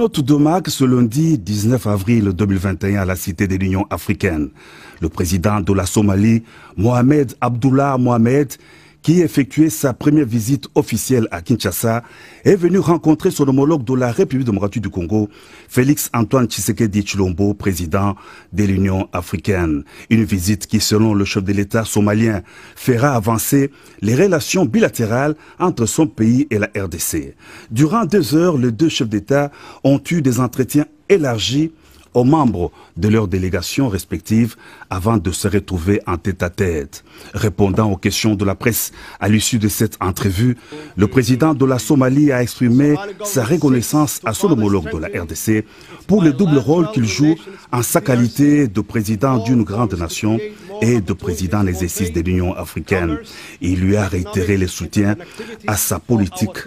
Keynote de Mac ce lundi 19 avril 2021 à la Cité de l'Union africaine. Le président de la Somalie, Mohamed Abdullah Mohamed, qui effectuait sa première visite officielle à Kinshasa, est venu rencontrer son homologue de la République démocratique du Congo, Félix Antoine Tshisekedi Tshilombo, président de l'Union africaine. Une visite qui, selon le chef de l'État somalien, fera avancer les relations bilatérales entre son pays et la RDC. Durant 2 heures, les 2 chefs d'État ont eu des entretiens élargis aux membres de leurs délégations respectives avant de se retrouver en tête-à-tête. Répondant aux questions de la presse à l'issue de cette entrevue, le président de la Somalie a exprimé sa reconnaissance à son homologue de la RDC pour le double rôle qu'il joue en sa qualité de président d'une grande nation et de président en exercice de l'Union africaine. Il lui a réitéré le soutien à sa politique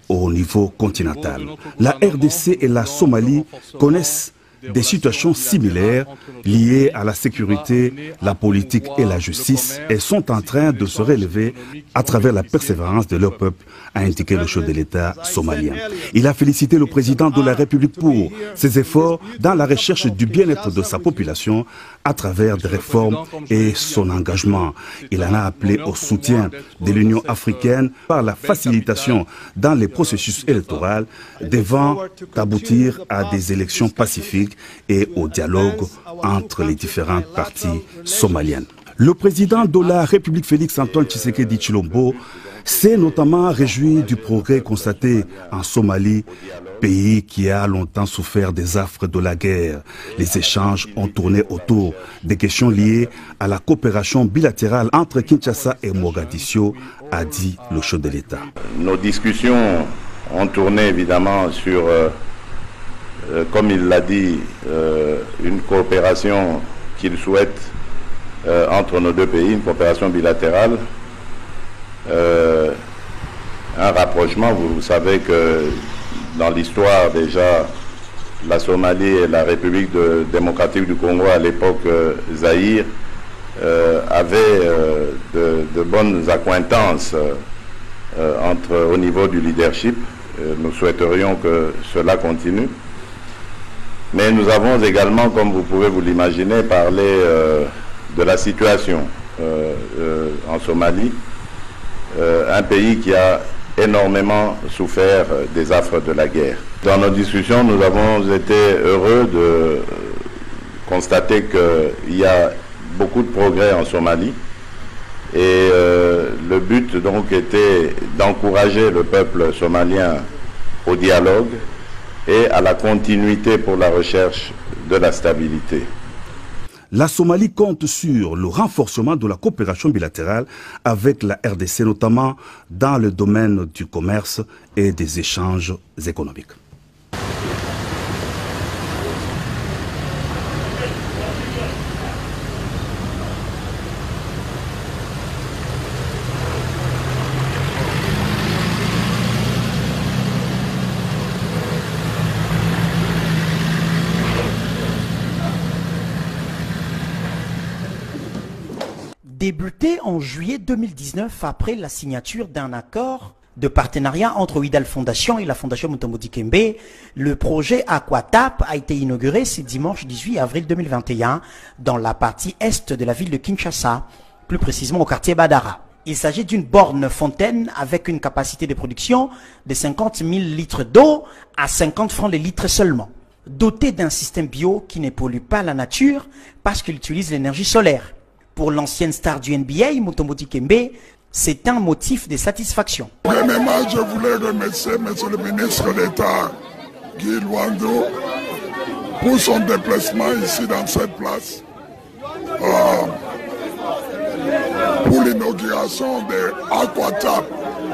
au niveau continental. La RDC et la Somalie connaissent des situations similaires liées à la sécurité, la politique et la justice et sont en train de se relever à travers la persévérance de leur peuple, a indiqué le chef de l'État somalien. Il a félicité le président de la République pour ses efforts dans la recherche du bien-être de sa population à travers des réformes et son engagement. Il en a appelé au soutien de l'Union africaine par la facilitation dans les processus électoraux devant aboutir à des élections pacifiques et au dialogue entre les différentes parties somaliennes. Le président de la République Félix Antoine Tshisekedi Tshilombo s'est notamment réjoui du progrès constaté en Somalie, pays qui a longtemps souffert des affres de la guerre. Les échanges ont tourné autour des questions liées à la coopération bilatérale entre Kinshasa et Mogadiscio, a dit le chef de l'État. Nos discussions ont tourné évidemment sur comme il l'a dit, une coopération qu'il souhaite entre nos 2 pays, une coopération bilatérale, un rapprochement. Vous savez que dans l'histoire déjà, la Somalie et la République démocratique du Congo, à l'époque Zaïre, avaient de bonnes accointances au niveau du leadership. Nous souhaiterions que cela continue. Mais nous avons également, comme vous pouvez vous l'imaginer, parlé de la situation en Somalie, un pays qui a énormément souffert des affres de la guerre. Dans nos discussions, nous avons été heureux de constater qu'il y a beaucoup de progrès en Somalie et le but donc était d'encourager le peuple somalien au dialogue et à la continuité pour la recherche de la stabilité. La Somalie compte sur le renforcement de la coopération bilatérale avec la RDC, notamment dans le domaine du commerce et des échanges économiques. Débuté en juillet 2019 après la signature d'un accord de partenariat entre Ouidal Fondation et la Fondation Mutombo Dikembe, le projet Aquatap a été inauguré ce dimanche 18 avril 2021 dans la partie est de la ville de Kinshasa, plus précisément au quartier Badara. Il s'agit d'une borne fontaine avec une capacité de production de 50 000 litres d'eau à 50 francs le litre seulement, dotée d'un système bio qui ne pollue pas la nature parce qu'il utilise l'énergie solaire. Pour l'ancienne star du NBA, Mutombo Dikembe, c'est un motif de satisfaction. Premièrement, je voulais remercier M. le ministre d'État, Guy Luando, pour son déplacement ici dans cette place, pour l'inauguration de Aquatap.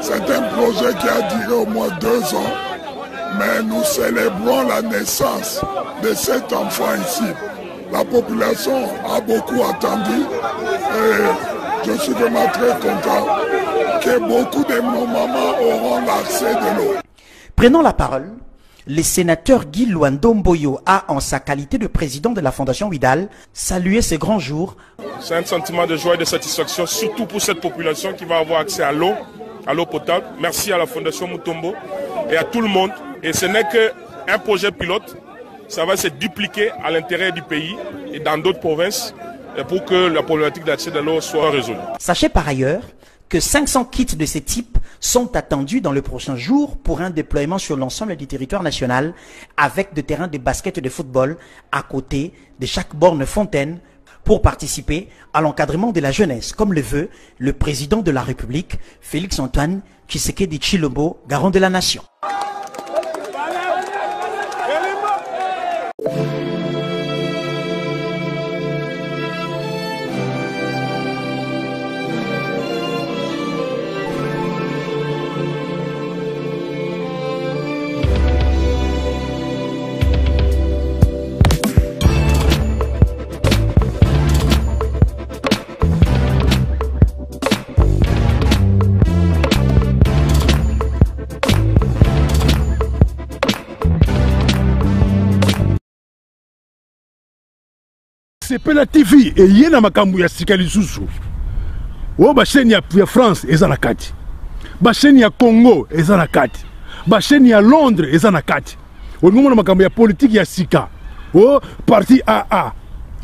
C'est un projet qui a duré au moins 2 ans, mais nous célébrons la naissance de cet enfant ici. La population a beaucoup attendu et je suis vraiment très content que beaucoup de nos mamans auront l'accès de l'eau. Prenant la parole, le sénateur Guy Luando Mboyo a, en sa qualité de président de la Fondation Ouidal, salué ce grand jour. C'est un sentiment de joie et de satisfaction, surtout pour cette population qui va avoir accès à l'eau potable. Merci à la Fondation Mutombo et à tout le monde. Et ce n'est que un projet pilote, ça va se dupliquer à l'intérieur du pays et dans d'autres provinces pour que la problématique d'accès à l'eau soit résolue. Sachez par ailleurs que 500 kits de ce type sont attendus dans les prochains jours pour un déploiement sur l'ensemble du territoire national avec des terrains de basket et de football à côté de chaque borne fontaine pour participer à l'encadrement de la jeunesse, comme le veut le président de la République, Félix-Antoine Tshisekedi Tshilombo, garant de la nation. Sepela TV et yena makambu ya sika lisusu. O ba chaîne ya France eza na kati. Ba chaîne ya Congo eza na kati. Ba chaîne ya Londres eza na kati. O ngomona makambu ya politique ya sika. O parti AA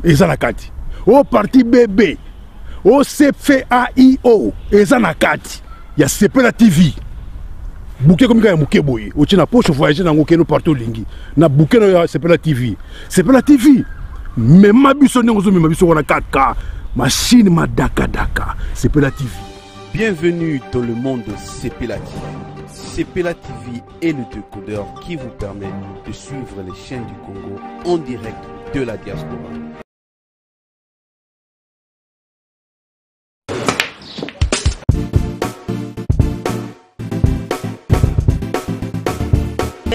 eza na kati. O parti BB. O CFAIO eza na kati. Ya Sepela TV. Bouquet comme ya muke boye. O tina poche voyager na ngokeno partout lingi. Na bouquet na Sepela TV. Sepela TV. Mais ma biso n'engozo mais ma biso wana 4K machine madaka daka Sepela TV. Bienvenue dans le monde de Sepela TV. Sepela TV est le décodeur qui vous permet de suivre les chaînes du Congo en direct de la diaspora.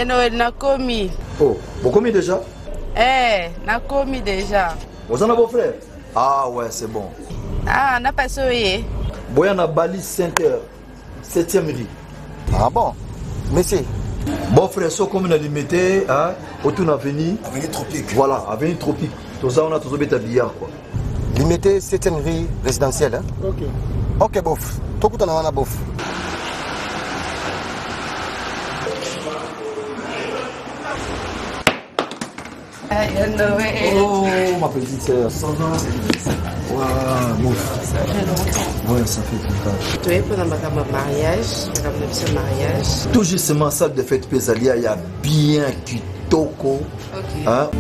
Noël Nakomi. Oh, vous commis déjà? Nakomi déjà. Vous en avez vos frères? Ah ouais, c'est bon. Ah, n'a pas soyé. Boyana Bali Center, 7e rue. Ah bon? Monsieur. Bon frère, so comme on a limité, hein, autour de l'avenue. Avenue Tropique. Voilà, avenue Tropique. Tout ça, on a tous les billard quoi. Limité 7e rue résidentielle, hein? Ok. Ok, bof. Tout le monde a bof. Oh, ma petite sœur, ça va? Waouh, bon. Ouais, ça fait tout tu es pendant ma mariage, le mariage. Tout justement, salle de fête Pésalia, il y a bien kitoko. Ok. Hein?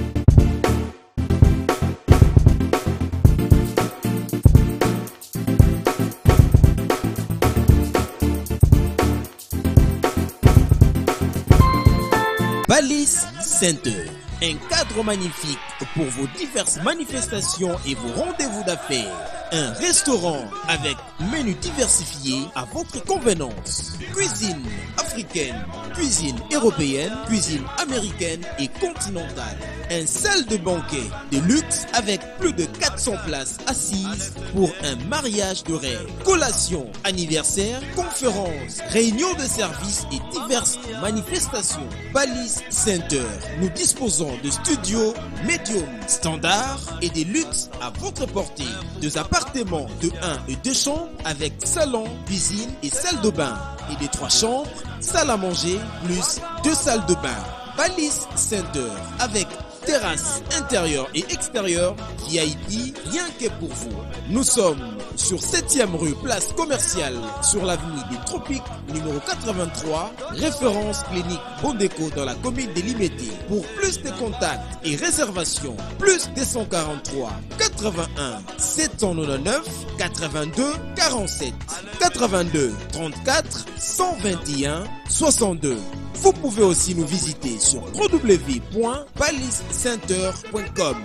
Balise Center. Un cadre magnifique pour vos diverses manifestations et vos rendez-vous d'affaires. Un restaurant avec menu diversifié à votre convenance. Cuisine africaine, cuisine européenne, cuisine américaine et continentale. Un salle de banquet de luxe avec plus de 400 places assises pour un mariage de rêve. Collation, anniversaire, conférences, réunions de services et diverses manifestations. Balise Center. Nous disposons de studios médium standard et des luxe à votre portée. 2 appartements de 1 et 2 chambres avec salon, cuisine et salle de bain. Et des 3 chambres, salle à manger plus 2 salles de bain. Balise Center avec terrasse intérieure et extérieure, VIP, rien que pour vous. Nous sommes sur 7e rue, place commerciale, sur l'avenue des Tropiques, numéro 83, référence clinique Bondeko dans la commune de Limete. Pour plus de contacts et réservations, plus 243 81 799 82 47 82 34 121 62. Vous pouvez aussi nous visiter sur www.balisecenter.com.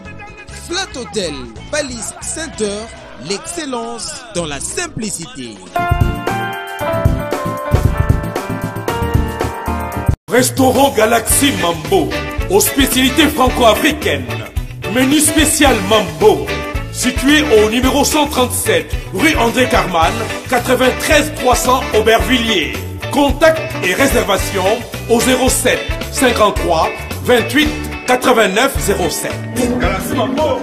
Flat Hotel Balise Center, l'excellence dans la simplicité. Restaurant Galaxy Mambo, aux spécialités franco-africaines. Menu spécial Mambo, situé au numéro 137, rue André Carman, 93 300 Aubervilliers. Contact et réservation au 07 53 28 89 07. Galaxy Mambo.